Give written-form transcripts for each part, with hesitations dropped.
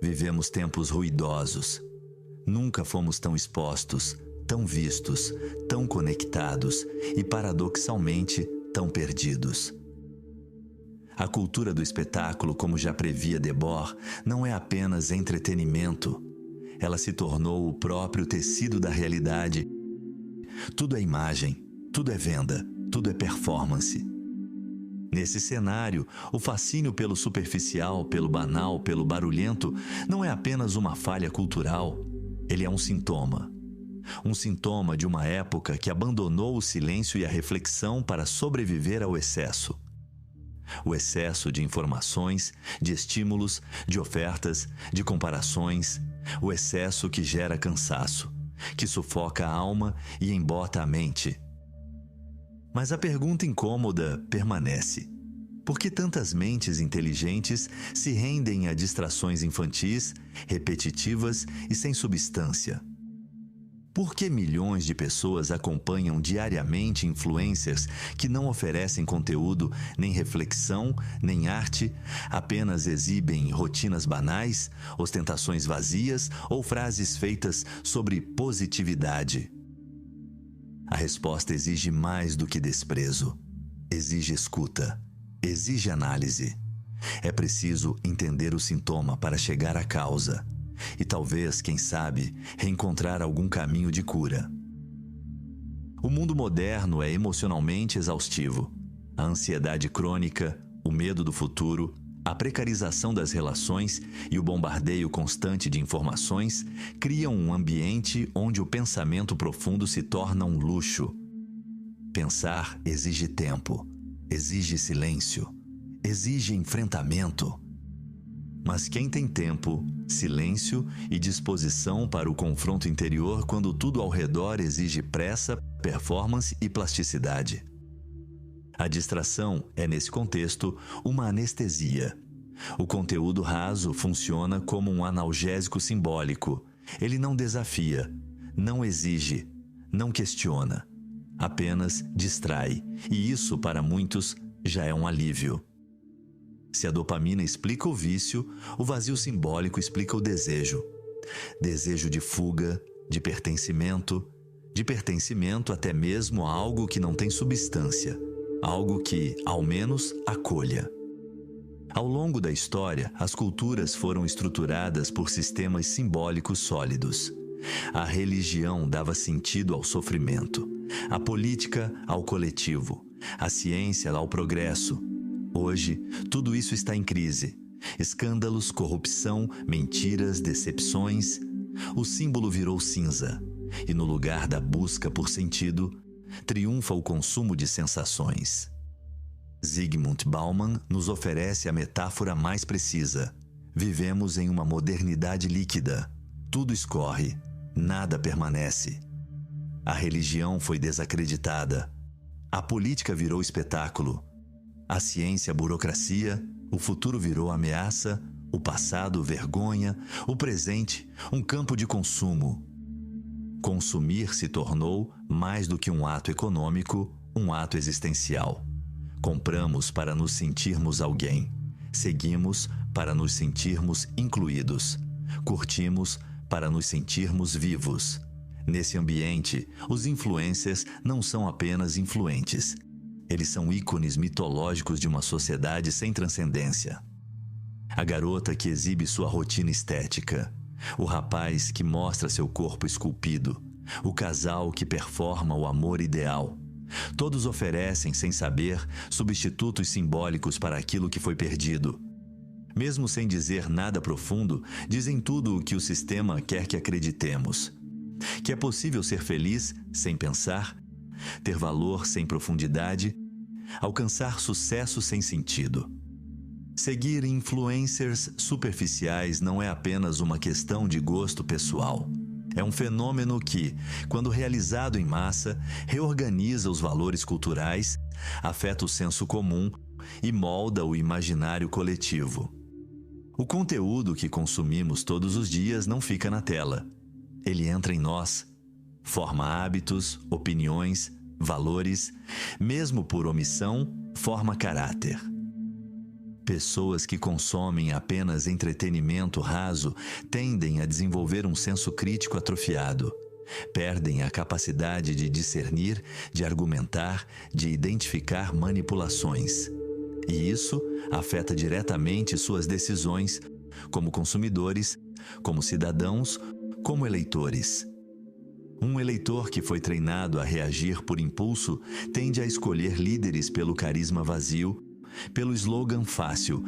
Vivemos tempos ruidosos. Nunca fomos tão expostos, tão vistos, tão conectados e, paradoxalmente, tão perdidos. A cultura do espetáculo, como já previa Debord, não é apenas entretenimento. Ela se tornou o próprio tecido da realidade. Tudo é imagem, tudo é venda, tudo é performance. Nesse cenário, o fascínio pelo superficial, pelo banal, pelo barulhento, não é apenas uma falha cultural. Ele é um sintoma. Um sintoma de uma época que abandonou o silêncio e a reflexão para sobreviver ao excesso. O excesso de informações, de estímulos, de ofertas, de comparações, o excesso que gera cansaço, que sufoca a alma e embota a mente. Mas a pergunta incômoda permanece. Por que tantas mentes inteligentes se rendem a distrações infantis, repetitivas e sem substância? Por que milhões de pessoas acompanham diariamente influencers que não oferecem conteúdo, nem reflexão, nem arte, apenas exibem rotinas banais, ostentações vazias ou frases feitas sobre positividade? A resposta exige mais do que desprezo. Exige escuta. Exige análise. É preciso entender o sintoma para chegar à causa. E talvez, quem sabe, reencontrar algum caminho de cura. O mundo moderno é emocionalmente exaustivo. A ansiedade crônica, o medo do futuro, a precarização das relações e o bombardeio constante de informações criam um ambiente onde o pensamento profundo se torna um luxo. Pensar exige tempo, exige silêncio, exige enfrentamento. Mas quem tem tempo, silêncio e disposição para o confronto interior quando tudo ao redor exige pressa, performance e plasticidade? A distração é, nesse contexto, uma anestesia. O conteúdo raso funciona como um analgésico simbólico. Ele não desafia, não exige, não questiona. Apenas distrai, e isso, para muitos, já é um alívio. Se a dopamina explica o vício, o vazio simbólico explica o desejo. Desejo de fuga, de pertencimento até mesmo a algo que não tem substância, algo que, ao menos, acolha. Ao longo da história, as culturas foram estruturadas por sistemas simbólicos sólidos. A religião dava sentido ao sofrimento, a política ao coletivo, a ciência ao progresso. Hoje, tudo isso está em crise. Escândalos, corrupção, mentiras, decepções. O símbolo virou cinza. E no lugar da busca por sentido, triunfa o consumo de sensações. Zygmunt Bauman nos oferece a metáfora mais precisa. Vivemos em uma modernidade líquida. Tudo escorre, nada permanece. A religião foi desacreditada. A política virou espetáculo. A ciência, burocracia, o futuro virou ameaça, o passado, vergonha, o presente, um campo de consumo. Consumir se tornou, mais do que um ato econômico, um ato existencial. Compramos para nos sentirmos alguém. Seguimos para nos sentirmos incluídos. Curtimos para nos sentirmos vivos. Nesse ambiente, os influencers não são apenas influentes. Eles são ícones mitológicos de uma sociedade sem transcendência. A garota que exibe sua rotina estética. O rapaz que mostra seu corpo esculpido. O casal que performa o amor ideal. Todos oferecem, sem saber, substitutos simbólicos para aquilo que foi perdido. Mesmo sem dizer nada profundo, dizem tudo o que o sistema quer que acreditemos. Que é possível ser feliz sem pensar, ter valor sem profundidade, alcançar sucesso sem sentido. Seguir influencers superficiais não é apenas uma questão de gosto pessoal. É um fenômeno que, quando realizado em massa, reorganiza os valores culturais, afeta o senso comum e molda o imaginário coletivo. O conteúdo que consumimos todos os dias não fica na tela. Ele entra em nós, forma hábitos, opiniões, valores, mesmo por omissão, forma caráter. Pessoas que consomem apenas entretenimento raso tendem a desenvolver um senso crítico atrofiado. Perdem a capacidade de discernir, de argumentar, de identificar manipulações. E isso afeta diretamente suas decisões, como consumidores, como cidadãos, como eleitores. Um eleitor que foi treinado a reagir por impulso tende a escolher líderes pelo carisma vazio, pelo slogan fácil,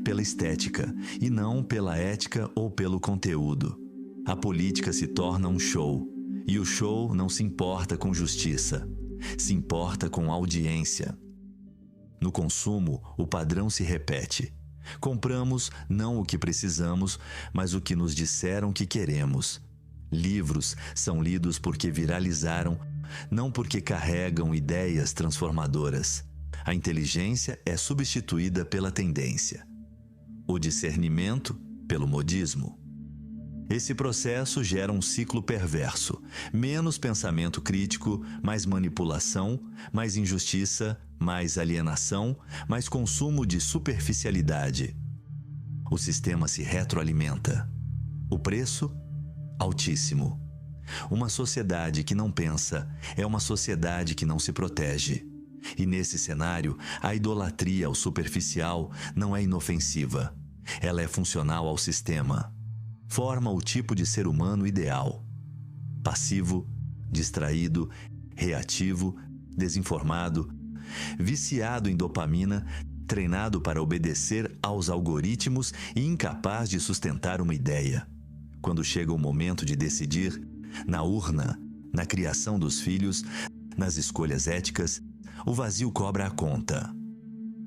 pela estética, e não pela ética ou pelo conteúdo. A política se torna um show, e o show não se importa com justiça, se importa com audiência. No consumo, o padrão se repete. Compramos não o que precisamos, mas o que nos disseram que queremos. Livros são lidos porque viralizaram, não porque carregam ideias transformadoras. A inteligência é substituída pela tendência. O discernimento pelo modismo. Esse processo gera um ciclo perverso. Menos pensamento crítico, mais manipulação, mais injustiça, mais alienação, mais consumo de superficialidade. O sistema se retroalimenta. O preço? Altíssimo. Uma sociedade que não pensa é uma sociedade que não se protege. E nesse cenário, a idolatria ao superficial não é inofensiva. Ela é funcional ao sistema. Forma o tipo de ser humano ideal. Passivo, distraído, reativo, desinformado, viciado em dopamina, treinado para obedecer aos algoritmos e incapaz de sustentar uma ideia. Quando chega o momento de decidir, na urna, na criação dos filhos, nas escolhas éticas, o vazio cobra a conta.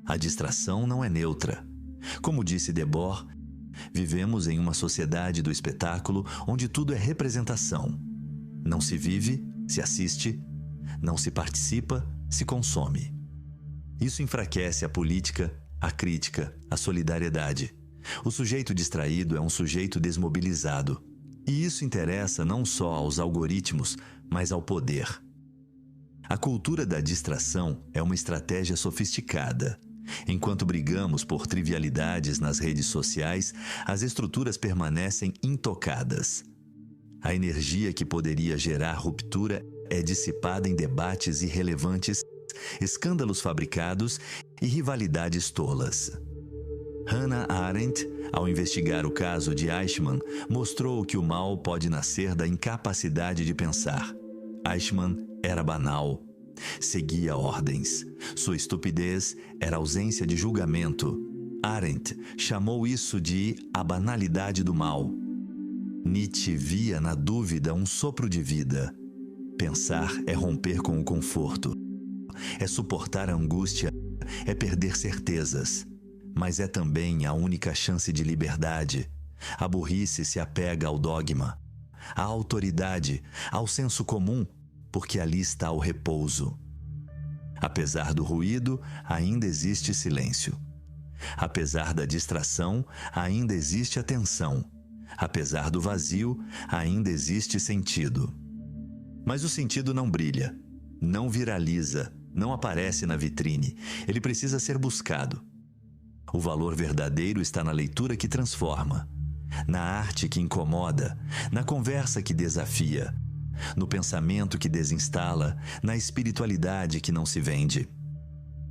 A distração não é neutra. Como disse Debord, vivemos em uma sociedade do espetáculo onde tudo é representação. Não se vive, se assiste. Não se participa, se consome. Isso enfraquece a política, a crítica, a solidariedade. O sujeito distraído é um sujeito desmobilizado. E isso interessa não só aos algoritmos, mas ao poder. A cultura da distração é uma estratégia sofisticada. Enquanto brigamos por trivialidades nas redes sociais, as estruturas permanecem intocadas. A energia que poderia gerar ruptura é dissipada em debates irrelevantes, escândalos fabricados e rivalidades tolas. Hannah Arendt, ao investigar o caso de Eichmann, mostrou que o mal pode nascer da incapacidade de pensar. Eichmann era banal. Seguia ordens. Sua estupidez era ausência de julgamento. Arendt chamou isso de a banalidade do mal. Nietzsche via na dúvida um sopro de vida. Pensar é romper com o conforto. É suportar a angústia, é perder certezas. Mas é também a única chance de liberdade. A burrice se apega ao dogma, à autoridade, ao senso comum, porque ali está o repouso. Apesar do ruído, ainda existe silêncio. Apesar da distração, ainda existe atenção. Apesar do vazio, ainda existe sentido. Mas o sentido não brilha, não viraliza, não aparece na vitrine. Ele precisa ser buscado. O valor verdadeiro está na leitura que transforma, na arte que incomoda, na conversa que desafia, no pensamento que desinstala, na espiritualidade que não se vende.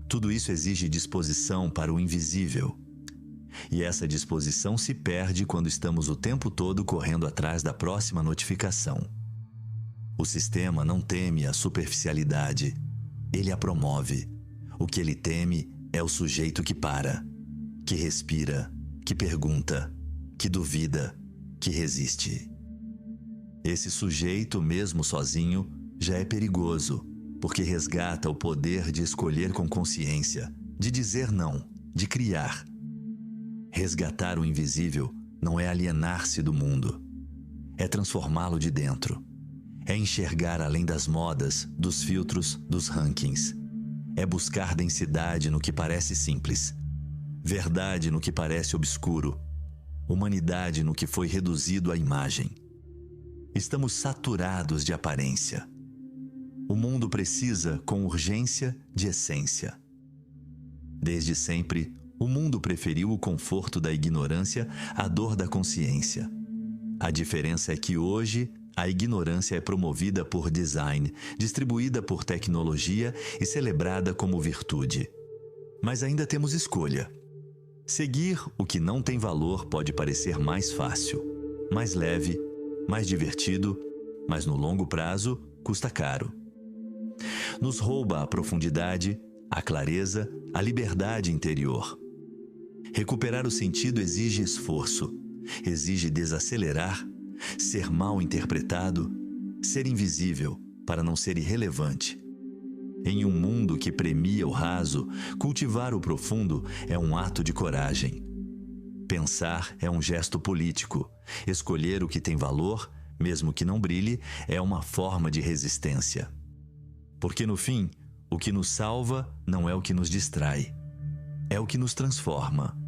Tudo isso exige disposição para o invisível. E essa disposição se perde quando estamos o tempo todo correndo atrás da próxima notificação. O sistema não teme a superficialidade, ele a promove. O que ele teme é o sujeito que para, que respira, que pergunta, que duvida, que resiste. Esse sujeito, mesmo sozinho, já é perigoso, porque resgata o poder de escolher com consciência, de dizer não, de criar. Resgatar o invisível não é alienar-se do mundo, é transformá-lo de dentro, é enxergar além das modas, dos filtros, dos rankings, é buscar densidade no que parece simples, verdade no que parece obscuro, humanidade no que foi reduzido à imagem. Estamos saturados de aparência. O mundo precisa, com urgência, de essência. Desde sempre, O mundo preferiu o conforto da ignorância à dor da consciência. A diferença é que hoje a ignorância é promovida por design, distribuída por tecnologia e celebrada como virtude. Mas ainda temos escolha. Seguir o que não tem valor pode parecer mais fácil, mais leve, mais divertido, mas no longo prazo custa caro. Nos rouba a profundidade, a clareza, a liberdade interior. Recuperar o sentido exige esforço, exige desacelerar, ser mal interpretado, ser invisível para não ser irrelevante. Em um mundo que premia o raso, cultivar o profundo é um ato de coragem. Pensar é um gesto político. Escolher o que tem valor, mesmo que não brilhe, é uma forma de resistência. Porque no fim, o que nos salva não é o que nos distrai, é o que nos transforma.